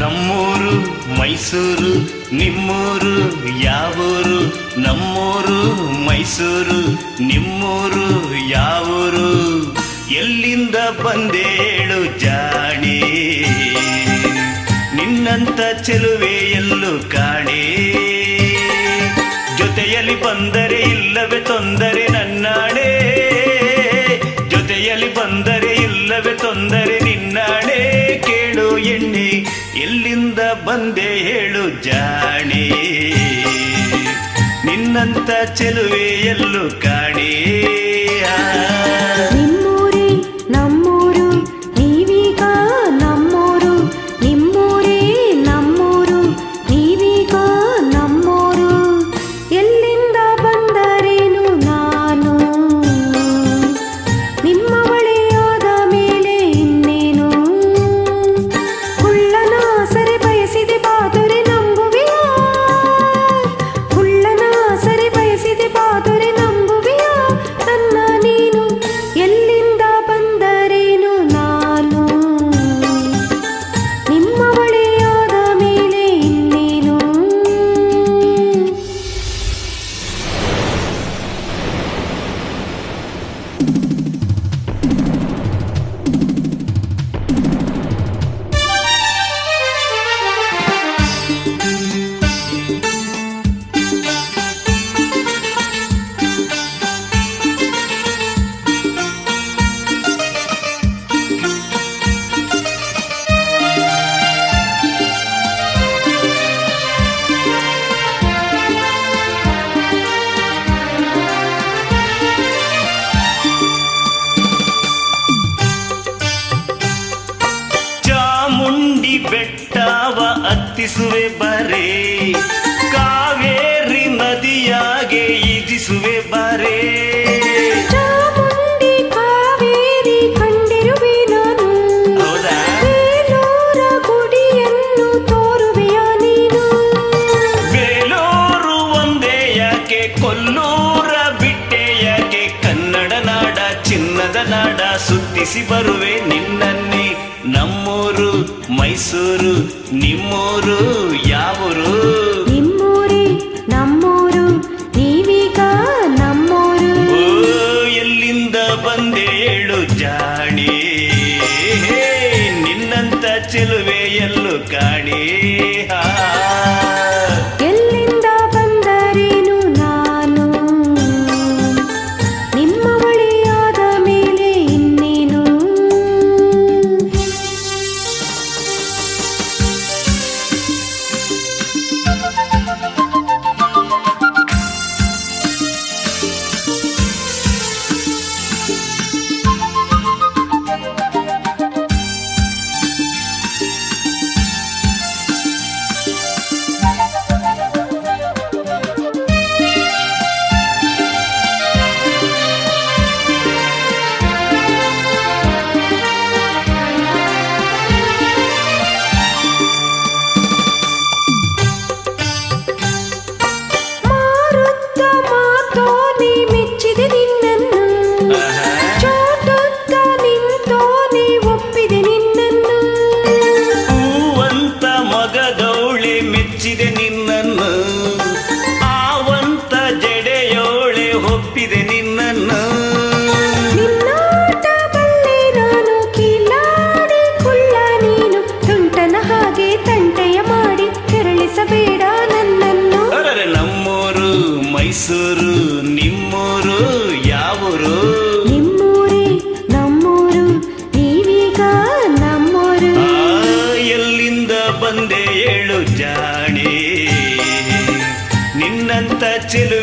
ನಮ್ಮೂರು ಮೈಸೂರು ನಿಮ್ಮೂರು ಯಾವೂರು? ನಮ್ಮೂರು ಮೈಸೂರು ನಿಮ್ಮೂರು ಯಾವೂರು? ಎಲ್ಲಿಂದ ಬಂದೆ ಹೇಳು ಜಾಣೆ, ನಿನ್ನಂತ ಚೆಲುವೆ ಎಲ್ಲೂ ಕಾಣೆ. ಜೊತೆಯಲ್ಲಿ ಬಂದರೆ ಇಲ್ಲವೇ ತೊಂದರೆ ನನ್ನಾಣೆ, ಜೊತೆಯಲ್ಲಿ ಬಂದರೆ ಇಲ್ಲವೇ ತೊಂದರೆ ನಿನ್ನಾಣೆ. ಕೇಳು ಎಣ್ಣೆ, ಎಲ್ಲಿಂದ ಬಂದೆ ಹೇಳು ಜಾಣೆ, ನಿನ್ನಂತ ಚೆಲುವೆ ಎಲ್ಲೂ ಕಾಣೆ. ನಿಮ್ಮೂರೇ ನಮ್ಮೂರು, ನೀವೀಗ ನಮ್ಮೂರು. ನಿಮ್ಮೂರೇ ನಮ್ಮೂರು, ನೀವೀಗ ನಮ್ಮೂರು. ಎಲ್ಲಿಂದ ಬಂದರೇನು ನಾನು, ನಿಮ್ಮವಳೆಯಾದ ಮೇಲೆ ಇನ್ನೇನು. ಕುಳ್ಳನ ಸರಿ ಬಯಸಿದೆ ಬಾದರೆ ನಂಬುವೆಯಾ, ಕುಳ್ಳನ ಸರಿ ಬಯಸಿದೆ ಬಾದರೆ ನಂಬುವೆಯಾ ನನ್ನ ನೀನು. ಎಲ್ಲಿಂದ ಬಂದರೇನು ನಾನು, ನಿಮ್ಮವಳೆಯಾದ ಮೇಲೆ ಇನ್ನೇನು. ಚಾಮುಂಡಿ ಬೆಟ್ಟವ ಹತ್ತಿಸುವೆ ಬರೇ, ಕಾವೇರಿ ನದಿಯಾಗೆ ಈಜಿಸುವೆ ಬರೇ. ಚಾಮುಂಡಿ ಕಾವೇರಿ ಕಂಡಿರುವೆ ನಾನು, ಹೌದಾ? ಬೇಲೂರ ಗುಡಿಯನ್ನು ತೋರುವೆಯ ನೀನು. ಬೇಲೂರು ಒಂದೇ ಯಾಕೆ, ಕೊಲ್ಲೂರ ಬಿಟ್ಟೆ ಯಾಕೆ, ಕನ್ನಡ ನಾಡ ಚಿನ್ನದ ನಾಡ ಸುತ್ತಿಸಿ ಬರುವೆ ನಿನ್ನನ್ನೇ. ನಮ್ಮೂರು ಮೈಸೂರು ನಿಮ್ಮೂರು ಯಾವೂರು? ನಿಮ್ಮೂರೇ ನಮ್ಮೂರು, ನೀವೀಗ ನಮ್ಮೂರು. ಓ, ಎಲ್ಲಿಂದ ಬಂದೆ ಹೇಳು ಜಾಣೆ, ನಿನ್ನಂತ ಚೆಲುವೆ ಎಲ್ಲೂ ಕಾಣೆ. ಎಲ್ಲಿಂದ ಬಂದರೇನು ನಾನು, ನಿಮ್ಮವಳೆಯಾದ ಮೇಲೆ ಇನ್ನೇನು. ಮಾರುತ್ತ ಮಾತೋ ನೀ ಮೆಚ್ಚಿದೆ ನಿನ್ನನ್ನು, ಚೋಟುತ್ತ ನಿಂತೋ ನೀ ಒಪ್ಪಿದೆ ನಿನ್ನನ್ನು. ಹೂವಂತ ಮಗದವಳೆ ಮೆಚ್ಚಿದೆ ನಿನ್ನನ್ನು, ಆವಂತ ಜಡೆಯೋಳೆ ಒಪ್ಪಿದೆ ನಿನ್ನನ್ನು. ನಿನ್ನಾಟ ಬಲ್ಲೆ ನಾನು, ಕಿಲಾಡಿ ಕುಳ್ಳ ನೀನು. ತುಂಟನ ಹಾಗೆ ತಂಟೆಯ ಮಾಡಿ ಕೆರಳಿಸಬೇಡ ನನ್ನನ್ನು. ಅರರೆ, ನಮ್ಮೂರು ಮೈಸೂರು ನಿಮ್ಮೂರು ಯಾವೂರು? ನಿಮ್ಮೂರೇ ನಮ್ಮೂರು, ನೀವೀಗ ನಮ್ಮೂರು. ಎಲ್ಲಿಂದ ಬಂದೆ ಹೇಳು ಜಾಣೆ, ನಿನ್ನಂತ ಚೆಲುವೆ